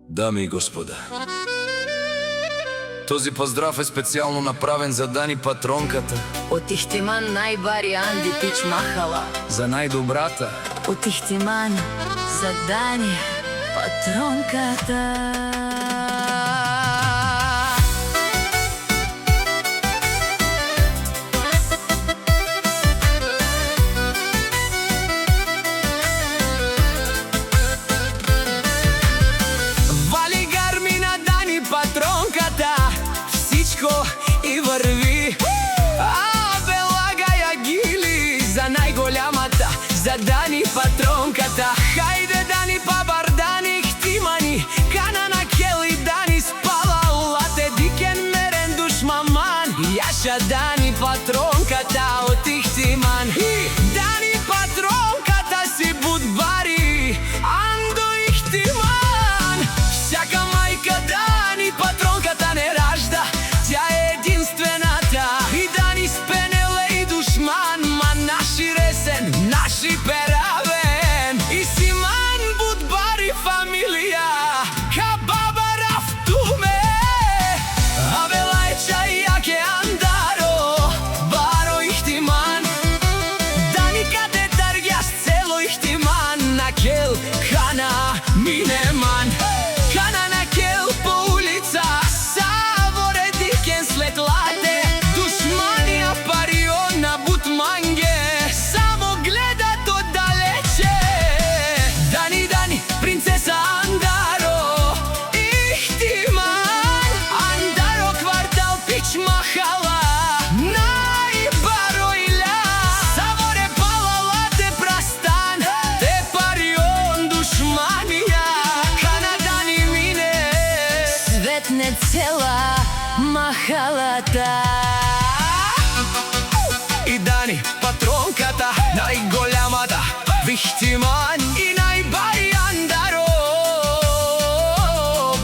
Дами и господа, този поздрав е специално направен за Дани патронката, От Ихтиман најбари Анди Пич Махала. за најдобрата. От Ихтиман за Дани патронката. Вали гарми на Дани патронката, всичко и върви. Белага я гили за најголямата, за Дани патронката. Хајде Дани пабар, Дани Ихтимани, кана на кели Дани спала, лате дикен мерен душмаман. Јаша Дани патронката от Ихтиман. Дани патронката си будбари, Андо Ихтиман. Всяка майка Дани патронката не ражда, тя е единствената. И Дани спенеле и душман, ма наши ресен, наши перавен. И Симан будбари фамилија, ка баба рафтуме. Абелајча и јаке Андаро, баро Ихтиман. Дани каде таргјас цело Ихтиман, на кел хана минеман. Хана на кел по улица, саворе дикен след лате. Душманија парион на бутманге, само гледат оддалече. Дани, Дани, принцеса Андаро, Ихтиман. Андаро квартал Пич Махала, најбаро иля. Саворе палала те прастан, те парион душманија. Кана Дани мине, Светне цела махалата. и Дани патронката, најголямата, Ихтиман и најбари Андаро,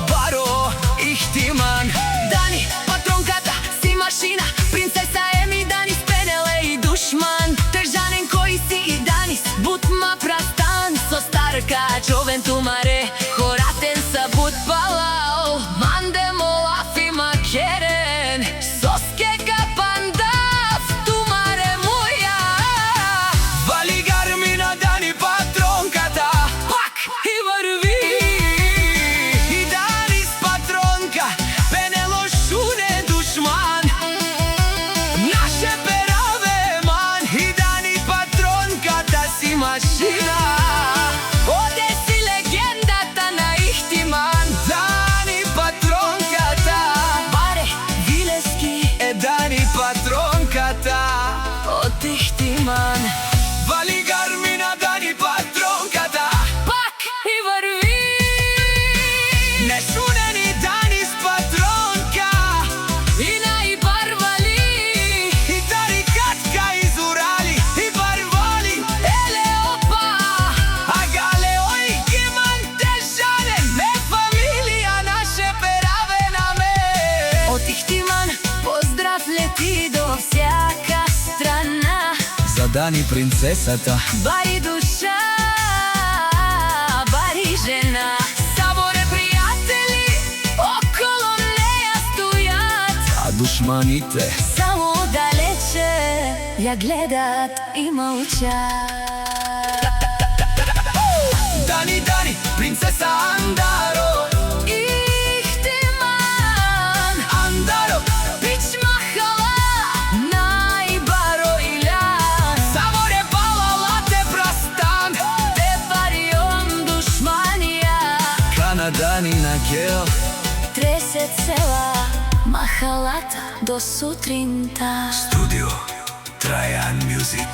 баро Ихтиман. Дани патронката си машина, принцеса Еми, Дани спенеле и душман. Тежанен кој си и Данис, бутма прастан. Со старка човен тумаре, хоратен са бутпалао. Манде молаф и макерен, соскека пандав, тумаре муја. Вали гарми на Дани патронката, пак и върви. И Дани с патронка, пенело шуне душман. Наше пераве ман, и Дани патронката си машина. Оде си легендата на Ихтиман. Дани патронката, Баре Вилески е Дани патронката. от Ихтиман. Вали гарми на Дани патронката, Пак и върви. нешунени Дани с патронка. И најбарвали, И Дани катка из Урали, и барвали. еле опа. А галеој Гиман Тежанен, не фамилија наше пераве на ме. От Ихтиман поздрав лети до всяка страна. За Дани принцесата, Бари душа, бари жена. Саворе пријатели около неја стојат. а душманите Само далече ја гледат и молчат. Дани, Дани, принцеса Андаро, Ихтиман, Андаро, Пич Махала, најбаро иля. Саворе палала те прастан. Те парион душманија, Кана Дани на кел, тресе цела махалата до сутринта. студио Трајан Мюзик.